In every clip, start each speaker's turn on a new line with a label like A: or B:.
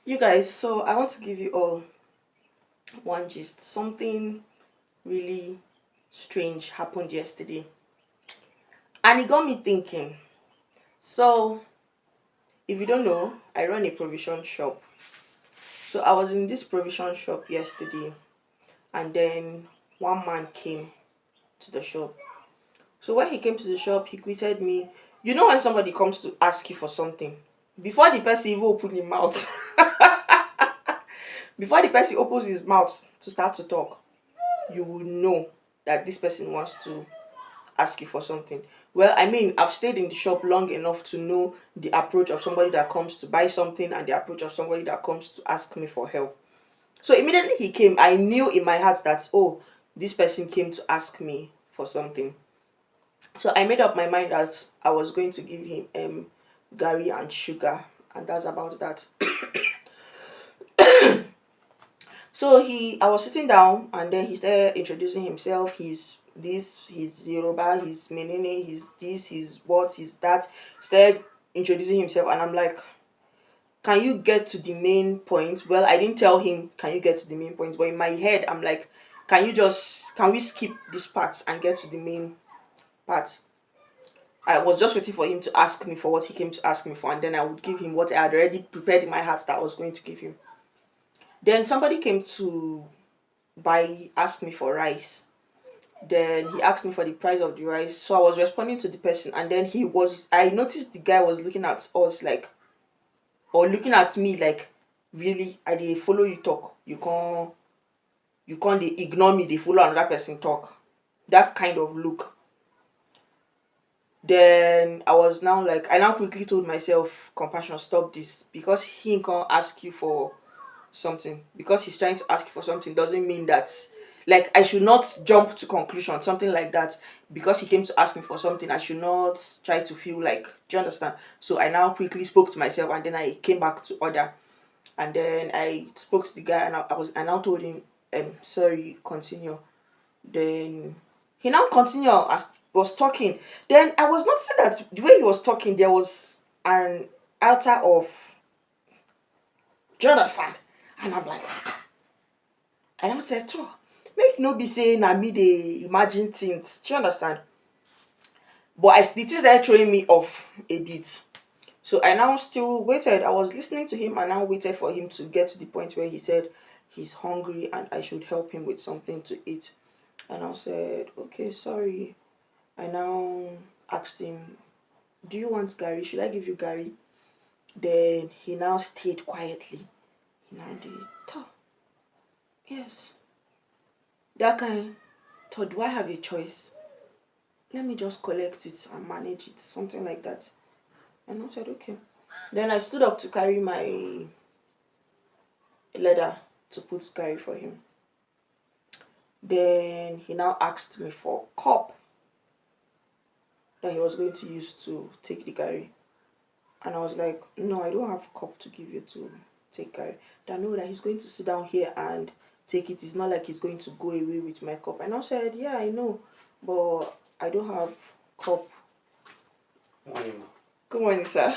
A: You guys, so I want to give you all one gist. Something really strange happened yesterday, and it got me thinking. So, if you don't know, I run a provision shop. So, I was in this provision shop yesterday, and then one man came to the shop. So, when he came to the shop, he greeted me. You know, when somebody comes to ask you for something, before the person even open his mouth, before the person opens his mouth to start to talk, you will know that this person wants to ask you for something. Well, I mean, I've stayed in the shop long enough to know the approach of somebody that comes to buy something and the approach of somebody that comes to ask me for help. So immediately he came, I knew in my heart that, oh, this person came to ask me for something. So I made up my mind that I was going to give him gari and sugar, and that's about that. So I was sitting down, and then he started introducing himself. He's this, he's Yoruba, he's Menene, he's this, he's what, he's that. He started introducing himself, and I'm like, can you get to the main point? Well, I didn't tell him, can you get to the main point? But in my head, I'm like, can we skip this part and get to the main part? I was just waiting for him to ask me for what he came to ask me for, and then I would give him what I had already prepared in my heart that I was going to give him. Then somebody came to ask me for rice. Then he asked me for the price of the rice. So I was responding to the person, and then I noticed the guy was looking at us like, or looking at me like, really, I dey follow you talk. You can't dey ignore me, they follow another person talk. That kind of look. Then I now quickly told myself, compassion, stop this. Because he can't ask you for something, because he's trying to ask you for something, doesn't mean that, like, I should not jump to conclusion, something like that. Because he came to ask me for something, I should not try to feel like, do you understand? So I now quickly spoke to myself, and then I came back to order. And then I spoke to the guy, and I now told him, sorry, continue. Then he now continued as was talking. Then I was noticing that the way he was talking, there was an altar of, do you understand? And I'm like, and I said, oh, make no be saying na me dey imagine things. Do you understand? But it is there throwing me off a bit. So I now still waited. I was listening to him, and I waited for him to get to the point where he said he's hungry and I should help him with something to eat. And I said, okay, sorry. I now asked him, do you want Gary? Should I give you Gary? Then he now stayed quietly. He now did, yes. That kind, thought, do I have a choice? Let me just collect it and manage it, something like that. And I said, okay. Then I stood up to carry my leather to put Gary for him. Then he now asked me for a cup that he was going to use to take the Gary. And I was like, no, I don't have a cup to give you to take Gary. I know that he's going to sit down here and take it. It's not like he's going to go away with my cup. And I said, yeah, I know, but I don't have cup. Morning. Good morning, sir.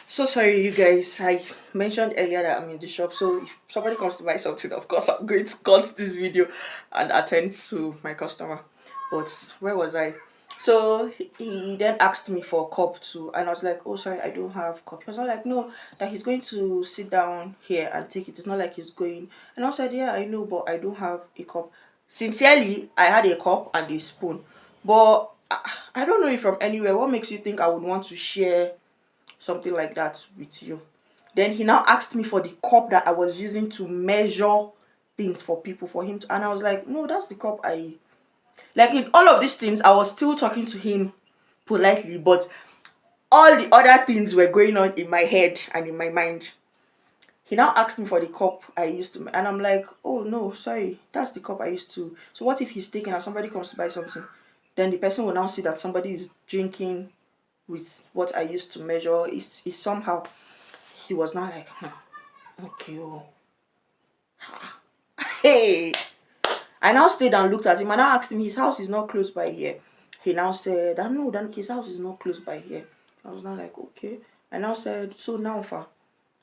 A: So sorry, you guys. I mentioned earlier that I'm in the shop. So if somebody comes to buy something, of course I'm going to cut this video and attend to my customer. But where was I? So he then asked me for a cup too, and I was like, oh, sorry, I don't have cup. He was not like, no, that he's going to sit down here and take it. It's not like he's going. And I said, yeah, I know, but I don't have a cup. Sincerely, I had a cup and a spoon, but I don't know it from anywhere. What makes you think I would want to share something like that with you? Then he now asked me for the cup that I was using to measure things for people, for him to, and I was like, no, that's the cup I, like, in all of these things I was still talking to him politely, but all the other things were going on in my head and in my mind. He now asked me for the cup I used to, and I'm like, oh no, sorry, that's the cup I used to. So what if he's taken and somebody comes to buy something? Then the person will now see that somebody is drinking with what I used to measure. It's somehow. He was now like, okay, oh, hey. I now stayed and looked at him, and I asked him, his house is not close by here. He now said, I know that his house is not close by here. I was now like, okay. I now said, so now far,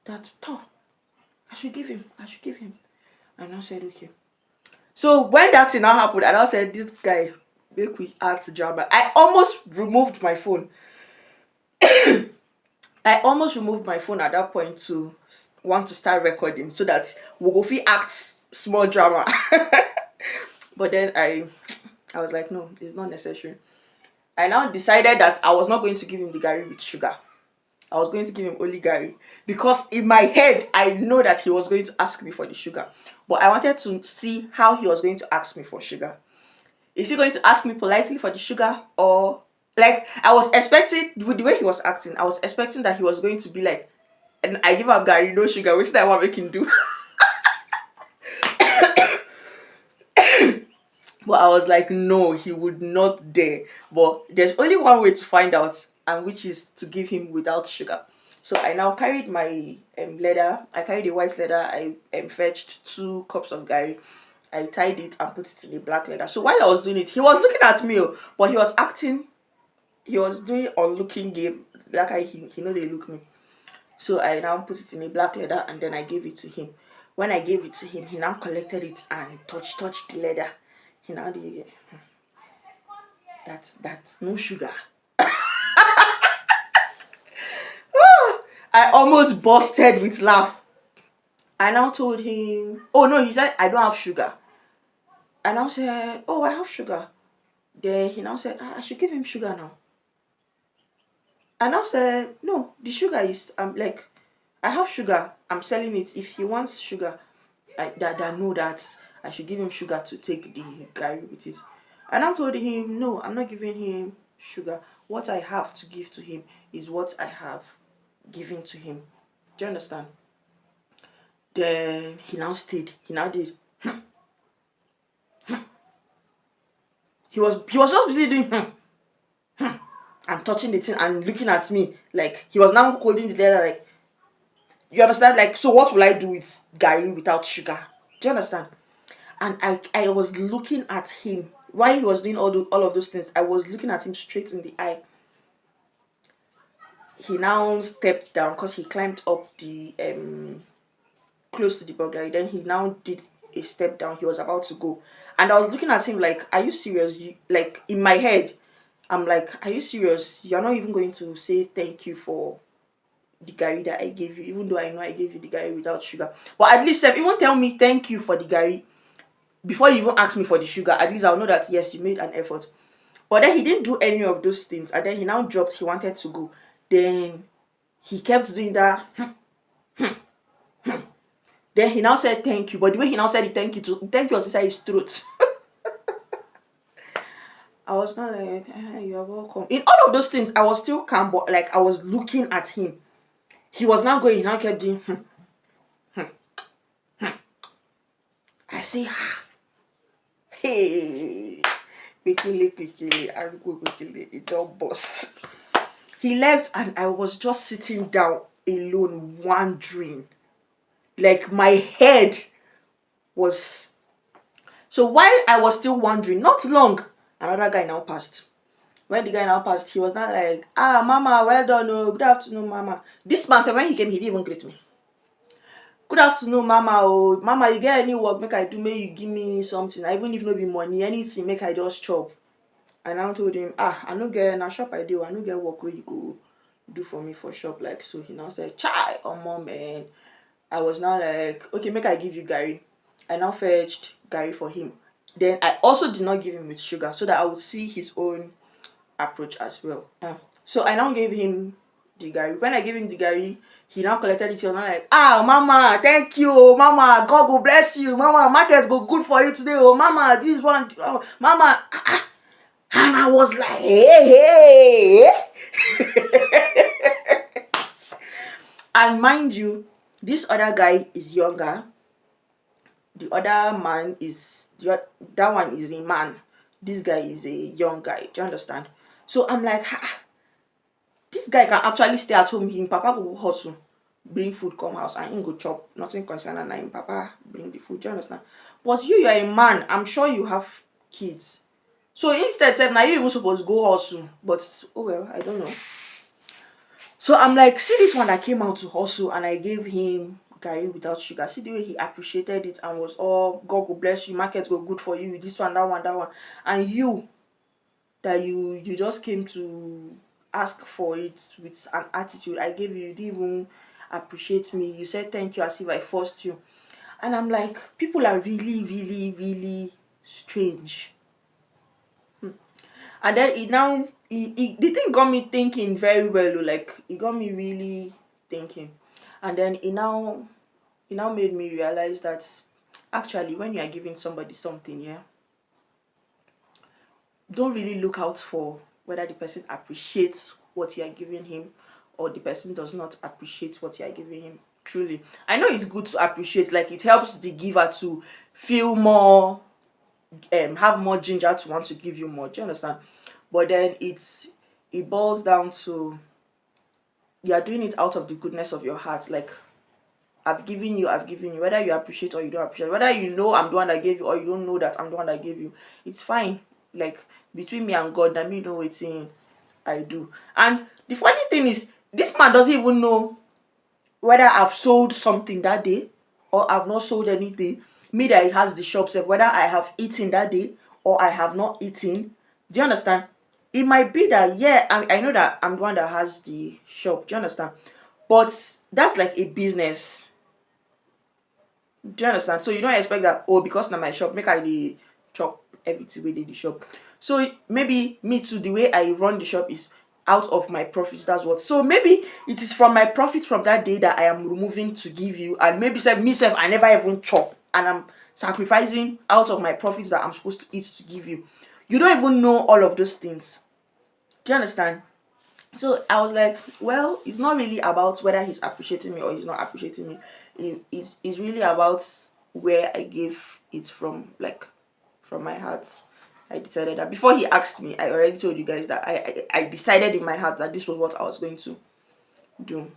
A: that I should give him. And I said, okay. So when that thing now happened, and I said, this guy make we act drama. I almost removed my phone. I almost removed my phone at that point to want to start recording so that we go fit act small drama. But then I was like, no, it's not necessary. I now decided that I was not going to give him the gari with sugar. I was going to give him only gari, because in my head I know that he was going to ask me for the sugar, but I wanted to see how he was going to ask me for sugar. Is he going to ask me politely for the sugar, or like I was expecting with the way he was acting, I was expecting that he was going to be like, and I give up gari, no sugar, which I want to make him do. But I was like, no, he would not dare. But there's only one way to find out, and which is to give him without sugar. So I now carried my leather. I carried a white leather. I fetched 2 cups of gari. I tied it and put it in a black leather. So while I was doing it, he was looking at me, but he was acting. He was doing unlooking game. Like he know they look me. So I now put it in a black leather and then I gave it to him. When I gave it to him, he now collected it and touched the leather. He now did, that's no sugar. I almost busted with laugh. I now told him, oh no, he said, I don't have sugar. I now said, oh, I have sugar. Then he now said, I should give him sugar now. I now said, no, the sugar is, like, I have sugar. I'm selling it. If he wants sugar, I know that I should give him sugar to take the gari with it. And I told him, no, I'm not giving him sugar. What I have to give to him is what I have given to him. Do you understand? Then he now stayed. He now did. He was just busy doing and touching the thing and looking at me like he was now holding the leather like, you understand? Like, so what will I do with gari without sugar? Do you understand? And I was looking at him while he was doing all of those things. I was looking at him straight in the eye. He now stepped down because he climbed up the close to the burglary. Then he now did a step down. He was about to go, and I was looking at him like, are you serious? Like, in my head, I'm like, are you serious? You're not even going to say thank you for the gari that I gave you, even though I know I gave you the gari without sugar. But at least if you won't tell me thank you for the gari before you even ask me for the sugar, at least I'll know that yes, you made an effort. But then he didn't do any of those things, and then he now dropped. He wanted to go. Then he kept doing that. Then he now said thank you, but the way he now said thank you was inside his throat. I was not like, you're welcome. In all of those things, I was still calm, but like I was looking at him. He was now going. He now kept doing. I say, hey, quickly, it don't bust. He left, and I was just sitting down alone, wondering. Like, my head was. So while I was still wondering, not long, another guy now passed. When the guy now passed, he was not like, mama, well done, oh, good afternoon, mama. This man said when he came, he didn't even greet me. Good afternoon, mama. Oh, mama, you get any work? Make I do, make you give me something. Even if no be money, anything, make I just chop. And I told him, I no get na shop I do. I no get work where you go do for me for shop. Like, so he now said, chai, mom, man. I was now like, okay, make I give you gari. I now fetched gari for him. Then I also did not give him with sugar so that I would see his own approach as well. So I now gave him the gari. When I gave him the gari, he now collected it. He was now like, mama, thank you, mama, God will bless you, mama, market go good for you today, oh, mama, this one, oh, mama. And I was like, hey. And mind you, this other guy is younger. The other man is, that one is a man. This guy is a young guy. Do you understand? So I'm like, this guy can actually stay at home. Him papa go hustle, bring food come house, and him go chop. Nothing concern, and him papa bring the food. Do you understand? But you're a man. I'm sure you have kids. So instead, now you even supposed to go hustle. But oh well, I don't know. So I'm like, see this one that came out to hustle and I gave him garri without sugar. See the way he appreciated it and was all, God will bless you, market go good for you, this one, that one, that one. And you, that you just came to ask for it with an attitude. I gave you didn't even appreciate me. You said thank you as if I forced you. And I'm like, people are really, really, really strange. And then it now the thing got me thinking very well. Like it got me really thinking. And then it now made me realize that actually when you are giving somebody something, yeah, don't really look out for whether the person appreciates what you are giving him or the person does not appreciate what you are giving him. Truly, I know it's good to appreciate, like it helps the giver to feel more, have more ginger to want to give you more. Do you understand? But then it boils down to you are doing it out of the goodness of your heart. Like I've given you, whether you appreciate or you don't appreciate, whether you know I'm the one that gave you or you don't know that I'm the one that gave you, it's fine. Like between me and God, let me know what's in I do. And the funny thing is, this man doesn't even know whether I've sold something that day or I've not sold anything. Me that he has the shop self, whether I have eaten that day or I have not eaten. Do you understand? It might be that, yeah, I know that I'm the one that has the shop. Do you understand? But that's like a business. Do you understand? So you don't expect that, oh, because na my shop, make I dey chop everything wey dey the shop. So maybe me too, the way I run the shop is out of my profits. That's what. So maybe it is from my profits from that day that I am removing to give you, and maybe say me self I never even chop, and I'm sacrificing out of my profits that I'm supposed to eat to give you. You don't even know all of those things. Do you understand? So I was like, well, it's not really about whether he's appreciating me or he's not appreciating me. It's really about where I gave it from, like from my heart. I decided that before he asked me, I already told you guys that I decided in my heart that this was what I was going to do.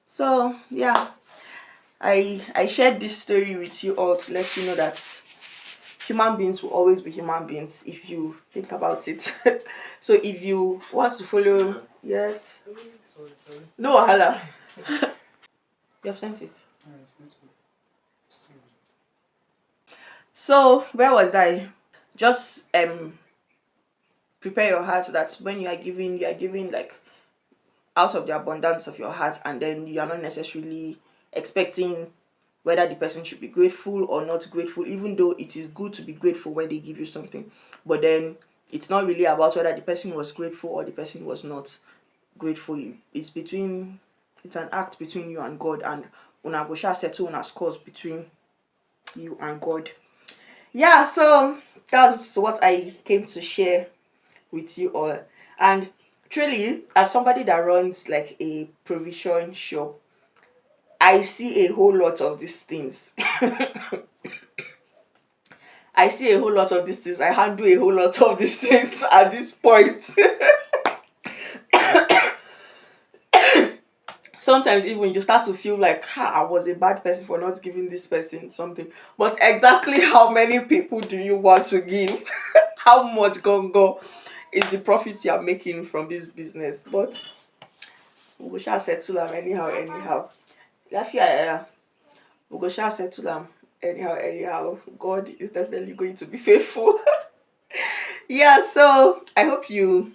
A: So yeah, I shared this story with you all to let you know that human beings will always be human beings if you think about it. So if you want to follow, yes, no wahala. You have sent it. So where was I? Just prepare your heart so that when you are giving like out of the abundance of your heart, and then you are not necessarily expecting whether the person should be grateful or not grateful, even though it is good to be grateful when they give you something. But then it's not really about whether the person was grateful or the person was not grateful. It's an act between you and God, and una go sha settle una scores between you and God. Yeah, so that's what I came to share with you all. And truly, as somebody that runs like a provision shop, I see a whole lot of these things. I see a whole lot of these things. I handle a whole lot of these things at this point. Sometimes even you start to feel like, I was a bad person for not giving this person something. But exactly how many people do you want to give? How much gongo is the profits you are making from this business? But we shall settle them anyhow. Yeah. We shall settle them anyhow. God is definitely going to be faithful. Yeah, so I hope you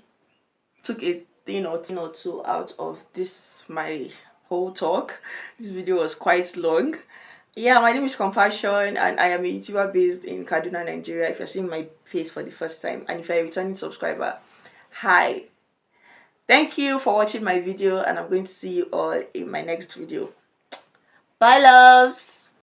A: took a thing or two out of this my whole talk. This video was quite long. Yeah, my name is Compassion and I am a YouTuber based in Kaduna, Nigeria. If you're seeing my face for the first time, and if you're a returning subscriber, hi. Thank you for watching my video, and I'm going to see you all in my next video. Bye, loves.